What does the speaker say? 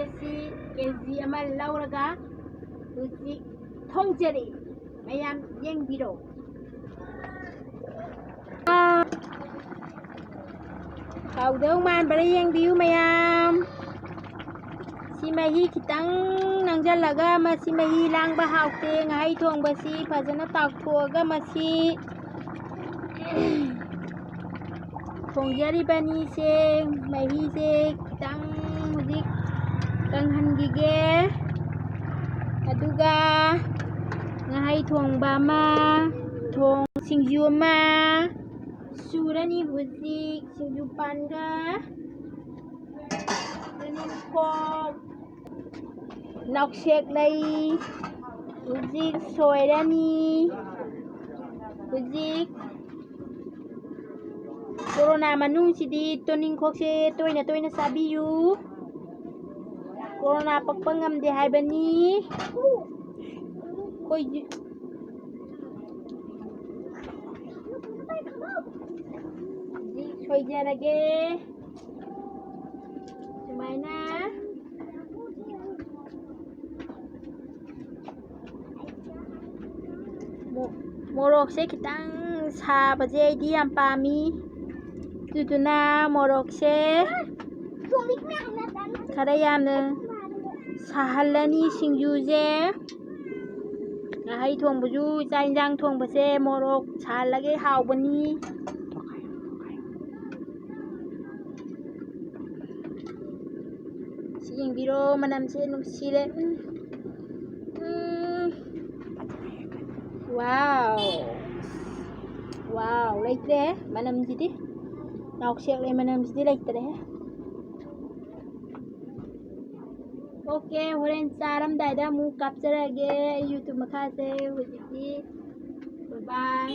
ꯑꯁꯤ ꯀꯦꯖꯤ ꯑꯃ ꯂꯧꯔꯒ ꯍꯧꯖꯤꯛ ꯊꯣꯡꯖꯔꯤ ꯃꯌꯥꯝ ꯌꯦꯡꯕꯤꯔꯣ ꯍꯥꯎꯗꯧ ꯃꯥꯟꯕꯔ ꯌꯦꯡꯕꯤꯌꯨ ꯃꯌꯥꯝ ꯁꯤ ꯃꯍꯤ ꯈꯤꯇꯪ ꯅꯪꯁꯤꯜꯂꯒ ꯃꯁꯤ ꯃꯍꯤ ꯂꯥꯡꯕ ꯍꯥꯎꯇꯦ ꯉꯥꯍꯩ ꯊꯣꯡꯕꯁꯤ ꯐꯖꯅ ꯇꯥꯎꯊꯣꯛꯑꯒ ꯃꯁꯤ ꯊꯣꯡꯖꯔꯤꯕꯅꯤꯁꯦ ꯃꯍꯤꯁꯦ ꯈꯤꯇꯪ ꯍꯧꯖꯤꯛ ꯀꯪꯍꯟꯈꯤꯒꯦ ꯑꯗꯨꯒ ꯉꯥꯍꯩ ꯊꯣꯡꯕ ꯑꯃ ꯁꯤꯡꯖꯨ ꯑꯃ ꯁꯨꯔꯅꯤ ꯍꯧꯖꯤꯛ ꯁꯤꯡꯖꯨ ꯄꯥꯟꯒ ꯇꯨꯅꯤꯡꯈꯣꯛ ꯅꯥꯎꯁꯦꯛ ꯂꯩ ꯍꯧꯖꯤꯛ ꯁꯣꯏꯔꯅꯤ ꯍꯧꯖꯤꯛ ꯀꯣꯔꯣꯅꯥ ꯃꯅꯨꯡꯁꯤꯗꯤ ꯇꯨꯅꯤꯡꯈꯣꯛꯁꯦ ꯇꯣꯏꯅ ꯇꯣꯏꯅ ꯆꯥꯕꯤꯌꯨ ꯀꯣꯔꯣꯅꯥ ꯄꯛꯄ ꯉꯝꯗꯦ ꯍꯥꯏꯕꯅꯤ ꯑꯩꯈꯣꯏ ꯁꯣꯏꯖꯔꯒꯦ ꯁꯨꯃꯥꯏꯅ ꯃꯣꯔꯣꯛꯁꯦ ꯈꯤꯇꯪ ꯁꯥꯕꯁꯦ ꯑꯩꯗꯤ ꯌꯥꯝ ꯄꯥꯝꯃꯤ ꯑꯗꯨꯗꯨꯅ ꯃꯣꯔꯣꯛꯁꯦ ꯈꯔ ꯌꯥꯝꯅ ꯁꯥꯍꯜꯂꯅꯤ ꯁꯤꯡꯖꯨꯁꯦ ꯉꯥꯍꯩ ꯊꯣꯡꯕꯁꯨ ꯆꯥꯛ ꯌꯦꯟꯁꯥꯡ ꯊꯣꯡꯕꯁꯦ ꯃꯣꯔꯣꯛ ꯁꯥꯍꯜꯂꯒ ꯍꯥꯎꯕꯅꯤ ꯁꯤ ꯌꯦꯡꯕꯤꯔꯣ ꯃꯅꯝꯁꯦ ꯅꯨꯡꯁꯤꯔꯦ ꯋꯥꯎ ꯂꯩꯇ꯭ꯔꯦ ꯃꯅꯝꯁꯤꯗꯤ ꯅꯥꯎꯁꯦꯛ ꯂꯩ ꯃꯅꯝꯁꯤꯗꯤ ꯂꯩꯇ꯭ꯔꯦ ꯑꯣꯀꯦ ꯍꯣꯔꯦꯟ ꯆꯥꯔꯝꯗꯥꯏꯗ ꯑꯃꯨꯛ ꯀꯥꯞꯆꯔꯒꯦ ꯌꯨꯇꯨꯕ ꯃꯈꯥꯁꯦ ꯍꯧꯖꯤꯛꯇꯤ ꯕꯥꯏ ꯕꯥꯏ